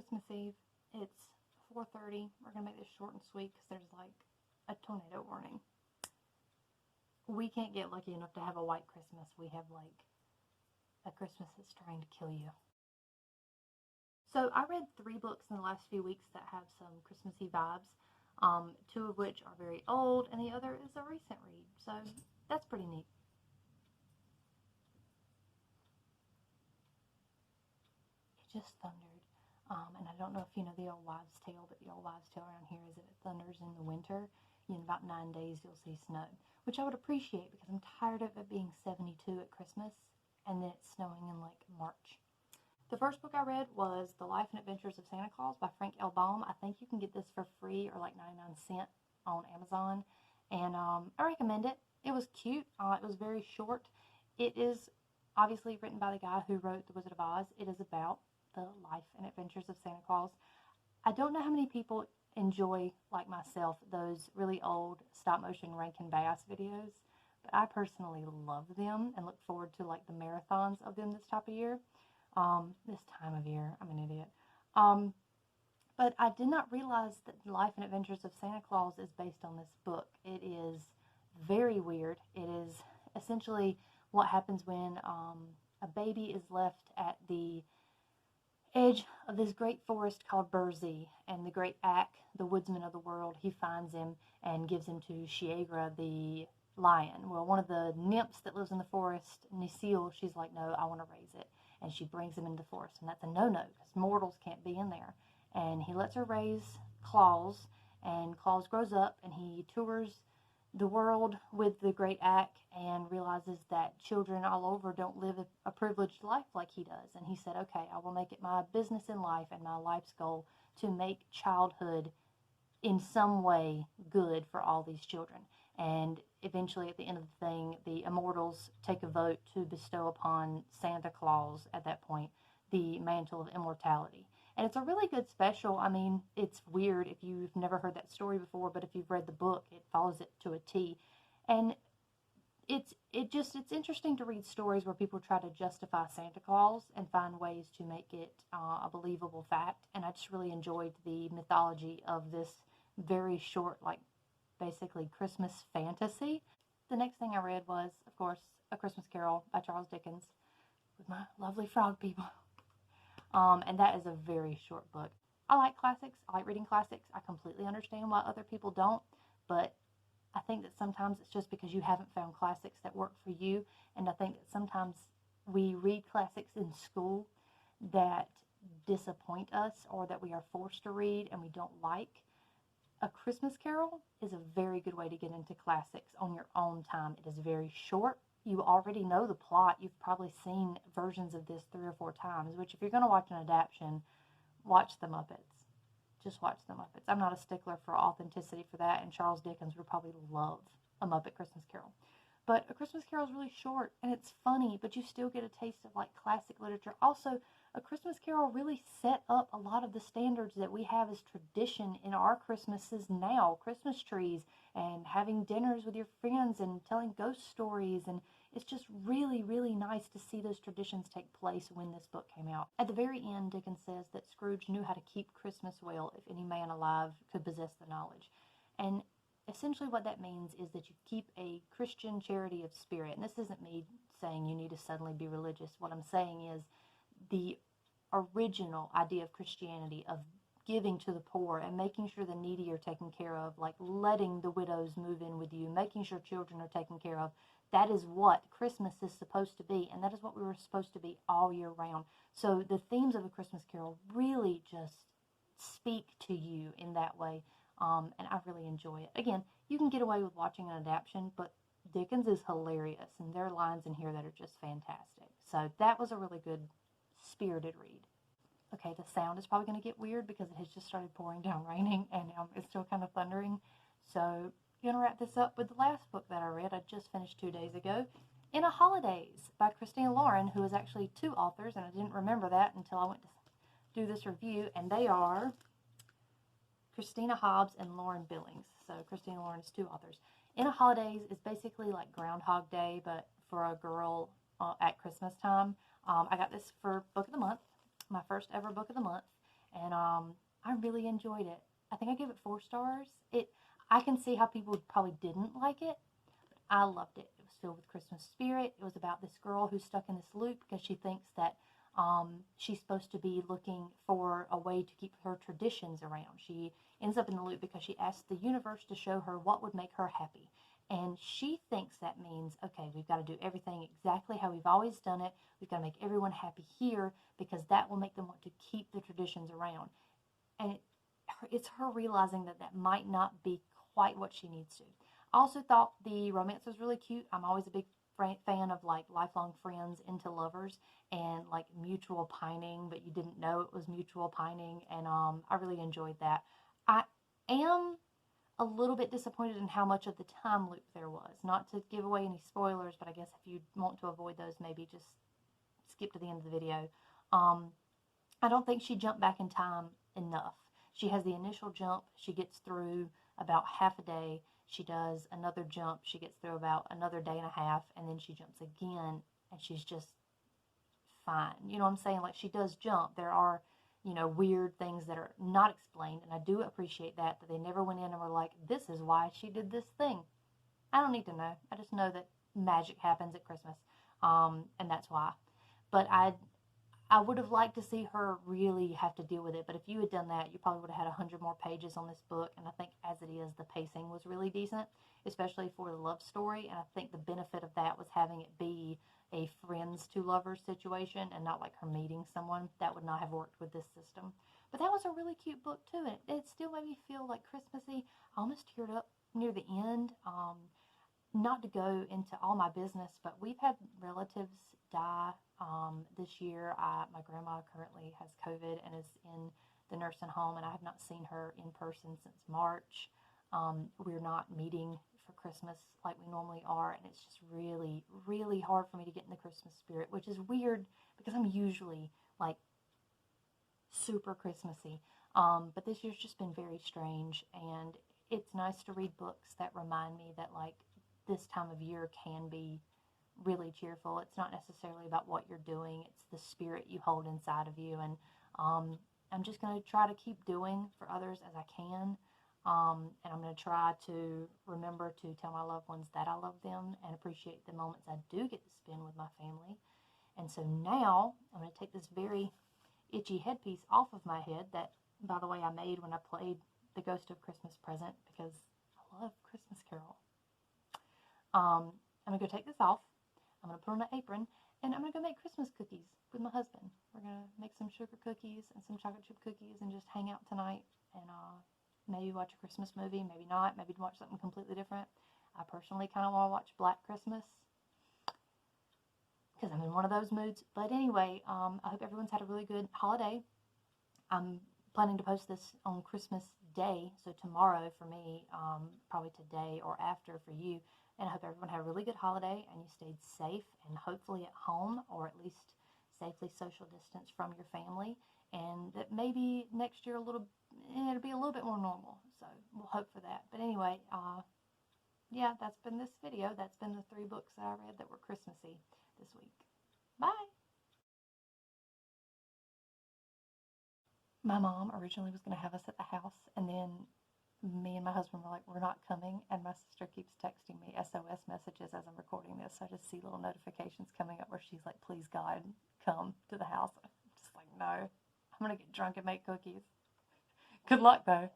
Christmas Eve. It's 4:30. We're going to make this short and sweet because there's like a tornado warning. We can't get lucky enough to have a white Christmas. We have like a Christmas that's trying to kill you. So I read 3 books in the last few weeks that have some Christmassy vibes. 2 of which are very old and the other is a recent read. So that's pretty neat. It just thundered. And I don't know if you know the old wives' tale, but the old wives' tale around here is that it thunders in the winter. In about 9 days you'll see snow, which I would appreciate because I'm tired of it being 72 at Christmas and then it's snowing in like March. The first book I read was The Life and Adventures of Santa Claus by Frank L. Baum. I think you can get this for free or like 99¢ on Amazon, and I recommend it. It was cute. It was very short. It is obviously written by the guy who wrote The Wizard of Oz. It is about the life and adventures of Santa Claus. I don't know how many people enjoy, like myself, those really old stop-motion Rankin Bass videos, but I personally love them and look forward to like the marathons of them this time of year. I'm an idiot. But I did not realize that The Life and Adventures of Santa Claus is based on this book. It is very weird. It is essentially what happens when a baby is left at the edge of this great forest called Burzee, and the great Ak, the woodsman of the world, he finds him and gives him to Shiegra, the lion. Well, one of the nymphs that lives in the forest, Necile, she's like, no, I want to raise it. And she brings him into the forest, and that's a no-no because mortals can't be in there. And he lets her raise Claus, and Claus grows up and he tours the world with the great Ak and realizes that children all over don't live a privileged life like he does. And he said, okay, I will make it my business in life and my life's goal to make childhood in some way good for all these children. And eventually at the end of the thing, the immortals take a vote to bestow upon Santa Claus at that point the mantle of immortality. And it's a really good special. I mean, it's weird if you've never heard that story before, but if you've read the book, it follows it to a T. And it's interesting to read stories where people try to justify Santa Claus and find ways to make it a believable fact. And I just really enjoyed the mythology of this very short, like basically Christmas fantasy. The next thing I read was, of course, A Christmas Carol by Charles Dickens with my lovely frog people. And that is a very short book. I like classics. I like reading classics. I completely understand why other people don't, but I think that sometimes it's just because you haven't found classics that work for you. And I think that sometimes we read classics in school that disappoint us or that we are forced to read and we don't like. A Christmas Carol is a very good way to get into classics on your own time. It is very short. You already know the plot. You've probably seen versions of this 3 or 4 times, which if you're going to watch an adaptation, watch The Muppets. Just watch The Muppets. I'm not a stickler for authenticity for that, and Charles Dickens would probably love A Muppet Christmas Carol. But A Christmas Carol is really short, and it's funny, but you still get a taste of like classic literature. Also, A Christmas Carol really set up a lot of the standards that we have as tradition in our Christmases now. Christmas trees and having dinners with your friends and telling ghost stories, and it's just really, really nice to see those traditions take place when this book came out. At the very end, Dickens says that Scrooge knew how to keep Christmas well if any man alive could possess the knowledge. And essentially what that means is that you keep a Christian charity of spirit. And this isn't me saying you need to suddenly be religious. What I'm saying is the original idea of Christianity, of giving to the poor and making sure the needy are taken care of, like letting the widows move in with you, making sure children are taken care of. That is what Christmas is supposed to be, and that is what we were supposed to be all year round. So the themes of A Christmas Carol really just speak to you in that way, and I really enjoy it. Again, you can get away with watching an adaptation, but Dickens is hilarious, and there are lines in here that are just fantastic. So that was a really good, spirited read. Okay, the sound is probably going to get weird because it has just started pouring down raining, and it's still kind of thundering. So I'm going to wrap this up with the last book that I read. I just finished 2 days ago. In a Holidays by Christina Lauren, who is actually 2 authors, and I didn't remember that until I went to do this review, and they are Christina Hobbs and Lauren Billings. So Christina Lauren is 2 authors. In a Holidays is basically like Groundhog Day, but for a girl at Christmas time. I got this for Book of the Month, my first ever Book of the Month, and I really enjoyed it. I think I gave it 4 stars. I can see how people probably didn't like it. I loved it. It was filled with Christmas spirit. It was about this girl who's stuck in this loop because she thinks that she's supposed to be looking for a way to keep her traditions around. She ends up in the loop because she asks the universe to show her what would make her happy. And she thinks that means, okay, we've got to do everything exactly how we've always done it. We've got to make everyone happy here because that will make them want to keep the traditions around. And it's her realizing that that might not be quite what she needs to. I also thought the romance was really cute. I'm always a big fan of like lifelong friends into lovers and like mutual pining, but you didn't know it was mutual pining, and I really enjoyed that. I am a little bit disappointed in how much of the time loop there was. Not to give away any spoilers, but I guess if you want to avoid those, maybe just skip to the end of the video. I don't think she jumped back in time enough. She has the initial jump. She gets through about half a day. She does another jump. She gets through about another day and a half, and then she jumps again, and she's just fine. You know what I'm saying? Like, she does jump. There are, weird things that are not explained, and I do appreciate that they never went in and were like, this is why she did this thing. I don't need to know. I just know that magic happens at Christmas, and that's why. But I would have liked to see her really have to deal with it, but if you had done that, you probably would have had 100 more pages on this book, and I think as it is, the pacing was really decent, especially for the love story, and I think the benefit of that was having it be a friends to lovers situation and not like her meeting someone. That would not have worked with this system. But that was a really cute book too, and it still made me feel like Christmassy. I almost teared up near the end. Not to go into all my business, but we've had relatives die this year. My grandma currently has COVID and is in the nursing home, and I have not seen her in person since March. We're not meeting for Christmas like we normally are, and it's just really, really hard for me to get in the Christmas spirit, which is weird because I'm usually like super Christmassy. But this year's just been very strange, and it's nice to read books that remind me that like this time of year can be really cheerful. It's not necessarily about what you're doing, it's the spirit you hold inside of you, and I'm just going to try to keep doing for others as I can, and I'm going to try to remember to tell my loved ones that I love them and appreciate the moments I do get to spend with my family. And so now I'm going to take this very itchy headpiece off of my head that, by the way, I made when I played the Ghost of Christmas Present because I love Christmas Carol. I'm going to go take this off. I'm going to put on an apron, and I'm going to go make Christmas cookies with my husband. We're going to make some sugar cookies and some chocolate chip cookies and just hang out tonight and maybe watch a Christmas movie, maybe not, maybe watch something completely different. I personally kind of want to watch Black Christmas because I'm in one of those moods. But anyway, I hope everyone's had a really good holiday. I'm planning to post this on Christmas Day, so tomorrow for me, probably today or after for you. And I hope everyone had a really good holiday and you stayed safe and hopefully at home, or at least safely social distance from your family. And that maybe next year it'll be a little bit more normal. So we'll hope for that. But anyway, yeah, that's been this video. That's been the 3 books that I read that were Christmassy this week. Bye! My mom originally was going to have us at the house, and then me and my husband were like, we're not coming, and my sister keeps texting me SOS messages as I'm recording this, so I just see little notifications coming up where she's like, please God, come to the house. I'm just like, no, I'm going to get drunk and make cookies. Good luck though.